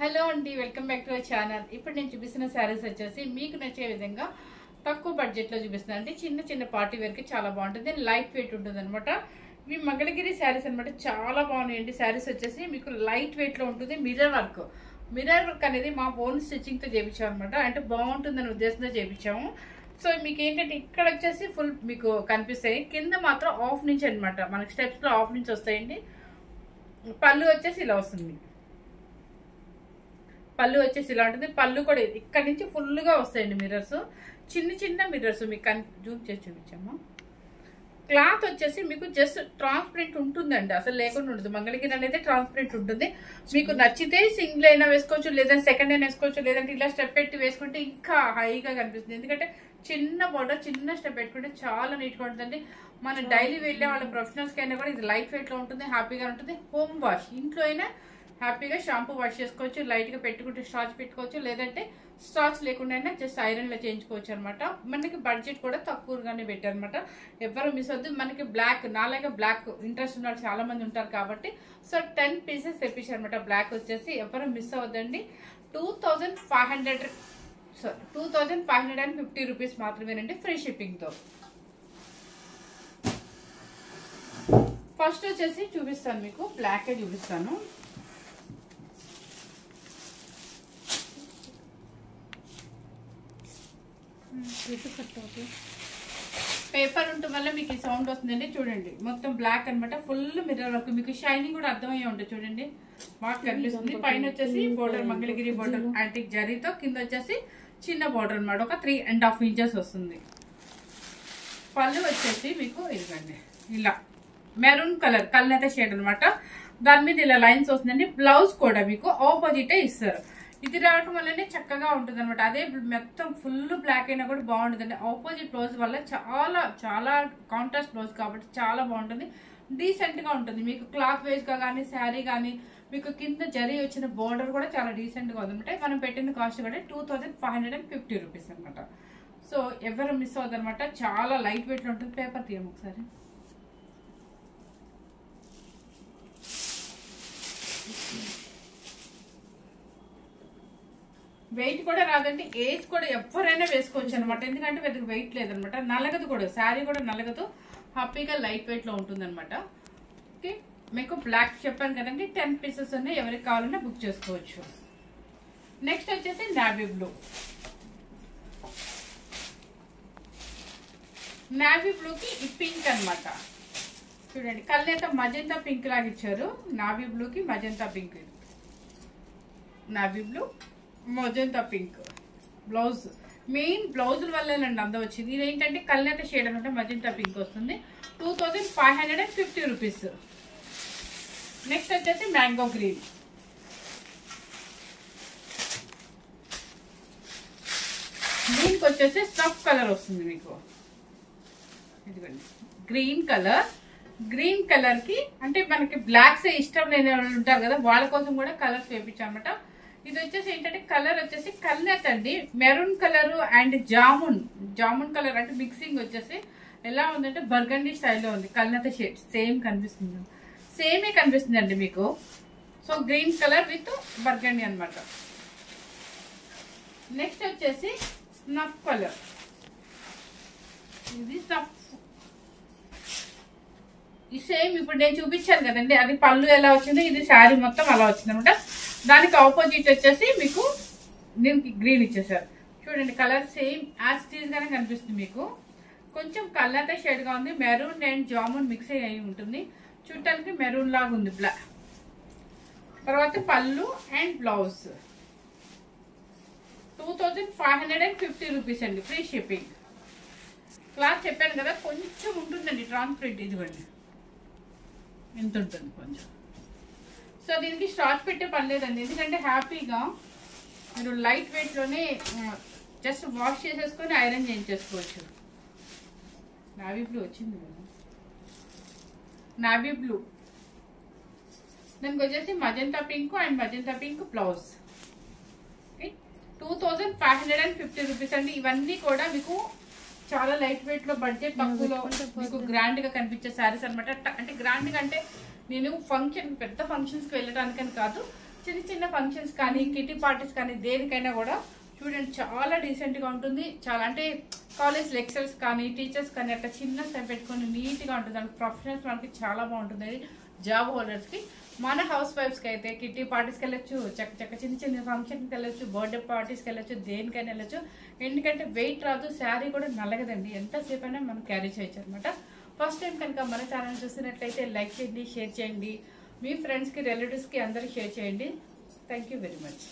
Hello అండి, welcome back to our channel. ఇప్పుడు నేను చూపిస్తున్న శారీస్ వచ్చేసి మీకు నచ్చే విధంగా తక్కువ బడ్జెట్లో చూపిస్తున్నాను. అంటే చిన్న చిన్న పార్టీ వేర్కి చాలా బాగుంటుంది, లైట్ వెయిట్ ఉంటుంది అనమాట. ఇవి మంగళగిరి శారీస్ అనమాట, చాలా బాగున్నాయండి. శారీస్ వచ్చేసి మీకు లైట్ వెయిట్లో ఉంటుంది. మిర్రర్ వర్క్ అనేది మా ఓన్ స్టిచ్చింగ్తో చేయించాము అనమాట. అంటే బాగుంటుందని ఉద్దేశంతో చేయించాము. సో మీకు ఏంటంటే ఇక్కడ వచ్చేసి ఫుల్ మీకు కనిపిస్తాయి, కింద మాత్రం ఆఫ్ నుంచి అనమాట. మనకి స్టెప్స్లో ఆఫ్ నుంచి వస్తాయండి. పళ్ళు వచ్చేసి ఇలా వస్తుంది. పళ్ళు వచ్చేసి ఇలా ఉంటుంది. పళ్ళు కూడా ఇక్కడ నుంచి ఫుల్గా వస్తాయండి మిర్రర్స్, చిన్న చిన్న మిర్రర్స్. మీకు జూమ్ చేసి చూపించాము. క్లాత్ వచ్చేసి మీకు జస్ట్ ట్రాన్స్పరెంట్ ఉంటుందండి, అసలు లేకుండా ఉంటుంది. మంగళగిరి అనేది ట్రాన్స్పరెంట్ ఉంటుంది. మీకు నచ్చితే సింగిల్ అయినా వేసుకోవచ్చు, లేదంటే సెకండ్ అయినా వేసుకోవచ్చు, లేదంటే ఇలా స్టెప్ పెట్టి వేసుకుంటే ఇంకా హైగా కనిపిస్తుంది. ఎందుకంటే చిన్న బోర్డర్, చిన్న స్టెప్ పెట్టుకుంటే చాలా నీట్గా ఉంటుందండి. మనం డైలీ వెళ్ళే వాళ్ళ ప్రొఫెషనల్స్కి అయినా కూడా ఇది లైట్ వెయిట్లో ఉంటుంది, హ్యాపీగా ఉంటుంది. హోమ్ వాష్ ఇంట్లో అయినా హ్యాపీగా షాంపూ వాష్ చేసుకోవచ్చు, లైట్గా పెట్టుకుంటే స్టార్చ్ పెట్టుకోవచ్చు, లేదంటే స్టార్చ్ లేకుండా అయినా జస్ట్ ఐరన్లో చేయించుకోవచ్చు అనమాట. మనకి బడ్జెట్ కూడా తక్కువగానే పెట్టారనమాట. ఎవరు మిస్ వద్దు. మనకి బ్లాక్, నాలాగా బ్లాక్ ఇంట్రెస్ట్ ఉన్న చాలా మంది ఉంటారు కాబట్టి సో 10 పీసెస్ తెప్పించారు అనమాట. బ్లాక్ వచ్చేసి ఎవరు మిస్ అవ్వద్దండి. 2550 రూపీస్ మాత్రమేనండి, ఫ్రీ షిప్పింగ్తో. ఫస్ట్ వచ్చేసి చూపిస్తాను, మీకు బ్లాకే చూపిస్తాను. పేపర్ ఉండటం వల్ల మీకు ఈ సౌండ్ వస్తుందండి. చూడండి మొత్తం బ్లాక్ అనమాట, ఫుల్ మిర్రర్ వర్క్. మీకు షైనింగ్ కూడా అర్థమయ్యే ఉంటుంది. చూడండి బాగా కనిపిస్తుంది. పైన వచ్చేసి బోర్డర్ మంగళగిరి బోర్డర్ యాంటిక్ జరీతో, కింద వచ్చేసి చిన్న బోర్డర్ అనమాట, ఒక 3.5 ఇంచెస్ వస్తుంది. పళ్ళు వచ్చేసి మీకు ఇదిగండి ఇలా మెరూన్ కలర్, కల్నేత షేడ్ అనమాట. దాని మీద ఇలా లైన్స్ వస్తుందండి. బ్లౌజ్ కూడా మీకు ఆపోజిటే ఇస్తారు. ఇది రావటం వల్లనే చక్కగా ఉంటుంది అనమాట. అదే మొత్తం ఫుల్ బ్లాక్ అయినా కూడా బాగుంటుందండి. ఆపోజిట్ బ్లౌజ్ వల్ల చాలా చాలా కాంట్రాస్ట్ బ్లౌజ్ కాబట్టి చాలా బాగుంటుంది, డీసెంట్గా ఉంటుంది. మీకు క్లాత్ వైజ్గా కానీ శారీ కానీ మీకు కింద జరీ వచ్చిన బోర్డర్ కూడా చాలా డీసెంట్గా ఉందన్నమాట. మనం పెట్టిన కాస్ట్ కూడా 2550 రూపీస్ అనమాట. సో ఎవరు మిస్ అవుతుందన్నమాట. చాలా లైట్ వెయిట్లో ఉంటుంది. పేపర్ తీయము ఒకసారి. వెయిట్ కూడా రాదండి, ఏజ్ కూడా ఎవరైనా వేసుకోవచ్చు అనమాట. ఎందుకంటే పెద్దగా వెయిట్ లేదనమాట. నలగదు కూడా, శారీ కూడా నలగదు, హ్యాపీగా లైట్ వెయిట్ లో ఉంటుంది అనమాట. ఓకే, మీకు బ్లాక్ చెప్పాను కదండి, 10 పీసెస్ ఉన్నాయి. ఎవరికి కావాలన్నా బుక్ చేసుకోవచ్చు. నెక్స్ట్ వచ్చేసి నావీ బ్లూ. నావీ బ్లూకి ఈ పింక్ అనమాట. చూడండి కళ్ళైతే మజంతా పింక్ లాగా ఇచ్చారు. నావీ బ్లూకి magenta pink. Navy blue magenta pink blouse. Main బ్లౌజుల వల్లేనండి అందం వచ్చింది. ఇది ఏంటంటే కళ్ళైత షేడ్ అనమాట, మజంతా పింక్ వస్తుంది. 2550 రూపీస్. నెక్స్ట్ వచ్చేసి మ్యాంగో గ్రీన్. దీనికి వచ్చేసి స్టఫ్ కలర్ వస్తుంది మీకు. ఇదిగోండి గ్రీన్ కలర్. గ్రీన్ కలర్ కి అంటే మనకి బ్లాక్స్ ఇష్టం లేని వాళ్ళు ఉంటారు కదా, వాళ్ళ కోసం కూడా కలర్స్ వేయించామన్నమాట. ఇది వచ్చేసి ఏంటంటే కలర్ వచ్చేసి కల్నేత అండి, maroon colour and jamun colour అంటే మిక్సింగ్ వచ్చేసి ఎలా ఉందంటే బర్గండీ స్టైల్లో ఉంది. కల్నేత షేడ్ సేమ్ కనిపిస్తుంది, సేమే కనిపిస్తుంది అండి మీకు. So green colour with burgundy అనమాట. నెక్స్ట్ వచ్చేసి స్నఫ్ కలర్. ఇది స్నఫ్ ఈ సేమ్ ఇప్పుడు నేను చూపించాను కదండి, అది పళ్ళు ఎలా వచ్చిందో ఇది శారీ మొత్తం అలా వచ్చింది అనమాట. దానికి ఆపోజిట్ వచ్చేసి మీకు దీనికి గ్రీన్ ఇచ్చేసారు. చూడండి కలర్ సేమ్ యాజ్ టీజ్ గానే కనిపిస్తుంది మీకు. కొంచెం కలర్ షేడ్ గా ఉంది, మెరూన్ అండ్ జామున్ మిక్స్ అయ్యి ఉంటుంది. చూడటానికి మెరూన్ లాగా ఉంది బ్లాక్. తర్వాత పళ్ళు అండ్ బ్లౌజ్ 2550 రూపీస్ అండి, ఫ్రీ షిప్పింగ్. క్లాత్ చెప్పాను కదా కొంచెం ఉంటుందండి ట్రాన్స్పరెంట్. ఇదిగోండి ఎంత ఉంటుంది కొంచెం. సో దీనికి స్టార్చ్ పెట్టే పని లేదండి, ఎందుకంటే హ్యాపీగా మీరు లైట్ వెయిట్లోనే జస్ట్ వాష్ చేసేసుకొని ఐరన్ చేయించేసుకోవచ్చు. నావీ బ్లూ వచ్చింది కదా, నావీ బ్లూ. దానికి వచ్చేసి magenta pink and magenta pink blouse. 2550 rupees అండి. ఇవన్నీ కూడా మీకు చాలా లైట్ వెయిట్ లో, బడ్జెట్ తక్కువలో మీకు గ్రాండ్ గా కనిపించే శారీస్ అనమాట. అంటే గ్రాండ్ గా అంటే నేను పెద్ద ఫంక్షన్స్ కి వెళ్ళడానికని కాదు, చిన్న చిన్న ఫంక్షన్స్ కానీ కిటీ పార్టీస్ కానీ దేనికైనా కూడా చూడండి చాలా డీసెంట్ గా ఉంటుంది. చాలా అంటే కాలేజ్ లెక్చరర్స్ కానీ టీచర్స్ కానీ అట్లా చిన్న స్టెప్ పెట్టుకొని నీట్ గా ఉంటుంది. ప్రొఫెషనల్స్ మనకి చాలా బాగుంటుంది. జాబ్ హోల్డర్స్ కి, మన హౌస్ వైఫ్స్ కి అయితే కిటీ పార్టీస్కి వెళ్ళొచ్చు, చక్క చిన్న చిన్న ఫంక్షన్కి వెళ్ళొచ్చు, బర్త్డే పార్టీస్కి వెళ్ళొచ్చు, దేనికైనా వెళ్ళొచ్చు. ఎందుకంటే వెయిట్ రాదు, శారీ కూడా నలగదండి, ఎంతసేపు అయినా మనం క్యారీ చేయొచ్చు అనమాట. ఫస్ట్ టైం కనుక మన ఛానల్ చూసినట్లయితే లైక్ చేయండి, షేర్ చేయండి, మీ ఫ్రెండ్స్ కి రిలేటివ్స్ కి అందరికి షేర్ చేయండి. Thank you very much.